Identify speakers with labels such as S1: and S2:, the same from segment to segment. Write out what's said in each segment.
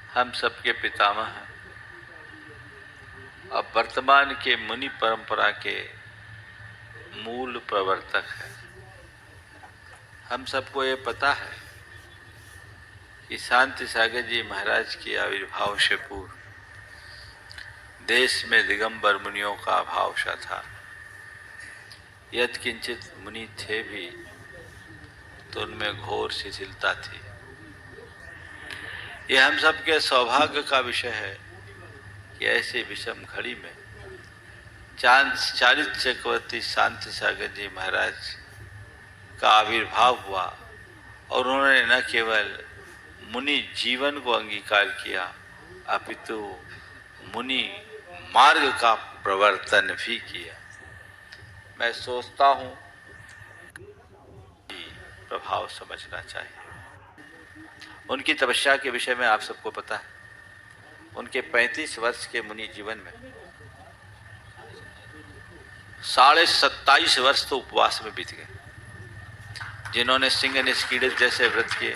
S1: हम सबके पितामह हैं और वर्तमान के मुनि परंपरा के मूल प्रवर्तक हैं। हम सबको ये पता है कि शांति सागर जी महाराज के आविर्भाव से पूर्व देश में दिगंबर मुनियों का अभाव सा था। यत्किंचित मुनि थे भी तो उनमें घोर शिथिलता थी। यह हम सबके सौभाग्य का विषय है कि ऐसे विषम घड़ी में चारित चक्रवर्ती शांति सागर जी महाराज का आविर्भाव हुआ और उन्होंने न केवल मुनि जीवन को अंगीकार किया अपितु मुनि मार्ग का प्रवर्तन भी किया। मैं सोचता हूँ कि प्रभाव समझना चाहिए। उनकी तपस्या के विषय में आप सबको पता है। उनके 35 वर्ष के मुनि जीवन में 27.5 वर्ष तो उपवास में बीत गए। जिन्होंने सिंह निष्कीड़ित जैसे व्रत किए,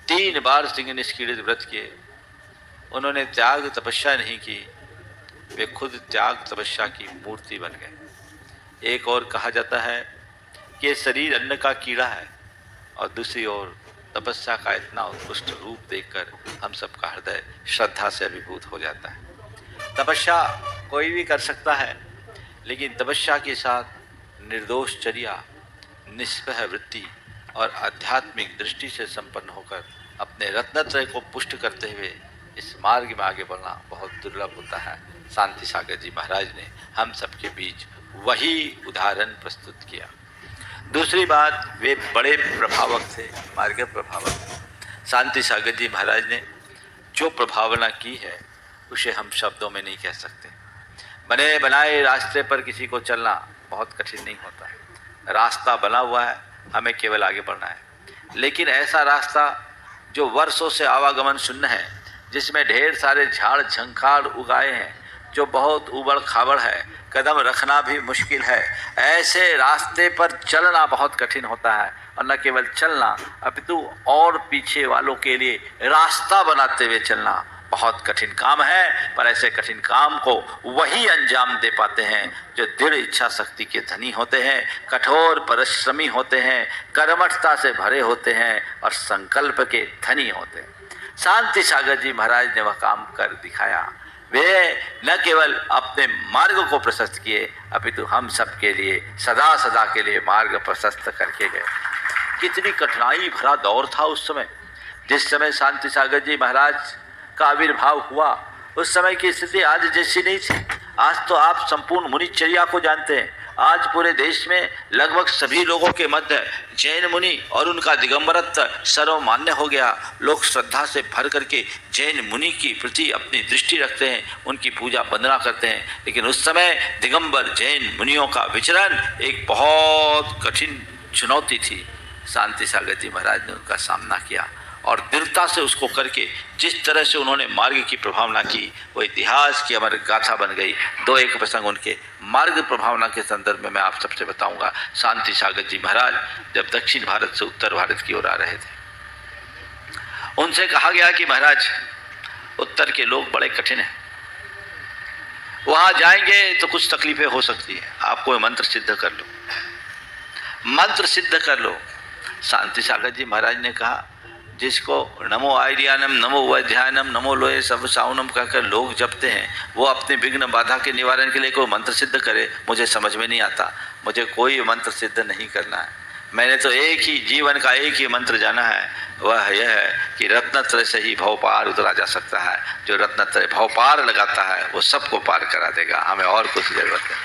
S1: 3 बार सिंह निष्कीड़ित व्रत किए, उन्होंने त्याग तपस्या नहीं की, वे खुद त्याग तपस्या की मूर्ति बन गए। एक और कहा जाता है कि शरीर अन्न का कीड़ा है और दूसरी ओर तपस्या का इतना उत्कृष्ट रूप देखकर हम सबका हृदय श्रद्धा से अभिभूत हो जाता है। तपस्या कोई भी कर सकता है, लेकिन तपस्या के साथ निर्दोष चर्या, निष्पह वृत्ति और आध्यात्मिक दृष्टि से संपन्न होकर अपने रत्नत्रय को पुष्ट करते हुए इस मार्ग में आगे बढ़ना बहुत दुर्लभ होता है। शांति सागर जी महाराज ने हम सबके बीच वही उदाहरण प्रस्तुत किया। दूसरी बात, वे बड़े प्रभावक थे, मार्ग प्रभावक। शांति सागर जी महाराज ने जो प्रभावना की है उसे हम शब्दों में नहीं कह सकते। बने बनाए रास्ते पर किसी को चलना बहुत कठिन नहीं होता। रास्ता बना हुआ है, हमें केवल आगे बढ़ना है। लेकिन ऐसा रास्ता जो वर्षों से आवागमन शून्य है, जिसमें ढेर सारे झाड़ झंखाड़ उगाए हैं, जो बहुत उबड़ खाबड़ है, कदम रखना भी मुश्किल है, ऐसे रास्ते पर चलना बहुत कठिन होता है। और न केवल चलना अपितु और पीछे वालों के लिए रास्ता बनाते हुए चलना बहुत कठिन काम है। पर ऐसे कठिन काम को वही अंजाम दे पाते हैं जो दृढ़ इच्छा शक्ति के धनी होते हैं, कठोर परिश्रमी होते हैं, कर्मठता से भरे होते हैं और संकल्प के धनी होते हैं। शांति सागर जी महाराज ने वह काम कर दिखाया। वे न केवल अपने मार्ग को प्रशस्त किए अपितु हम सब के लिए सदा सदा के लिए मार्ग प्रशस्त करके गए। कितनी कठिनाई भरा दौर था उस समय। जिस समय शांति सागर जी महाराज का आविर्भाव हुआ, उस समय की स्थिति आज जैसी नहीं थी। आज तो आप संपूर्ण मुनिचर्या को जानते हैं। आज पूरे देश में लगभग सभी लोगों के मध्य जैन मुनि और उनका दिगंबरत्व सर्वमान्य हो गया। लोग श्रद्धा से भर करके जैन मुनि की प्रति अपनी दृष्टि रखते हैं, उनकी पूजा वंदना करते हैं। लेकिन उस समय दिगंबर जैन मुनियों का विचरण एक बहुत कठिन चुनौती थी। शांति सागर जी महाराज ने उनका सामना किया और दृढ़ता से उसको करके जिस तरह से उन्होंने मार्ग की प्रभावना की, वो इतिहास की अमर गाथा बन गई। 2-1 प्रसंग उनके मार्ग प्रभावना के संदर्भ में मैं आप सबसे बताऊंगा। शांति सागर जी महाराज जब दक्षिण भारत से उत्तर भारत की ओर आ रहे थे, उनसे कहा गया कि महाराज, उत्तर के लोग बड़े कठिन हैं, वहां जाएंगे तो कुछ तकलीफें हो सकती है, आपको मंत्र सिद्ध कर लो, मंत्र सिद्ध कर लो। शांति सागर जी महाराज ने कहा, जिसको नमो आर्यानम, नमो वैध्यानम, नमो लोहे सब साउनम कहकर लोग जपते हैं, वो अपने विघ्न बाधा के निवारण के लिए कोई मंत्र सिद्ध करे, मुझे समझ में नहीं आता। मुझे कोई मंत्र सिद्ध नहीं करना है। मैंने तो एक ही जीवन का एक ही मंत्र जाना है, वह यह है कि रत्नत्रय से ही भव पार उतरा जा सकता है। जो रत्नत्रय भव पार लगाता है वो सबको पार करा देगा। हमें और कुछ जरूरत है।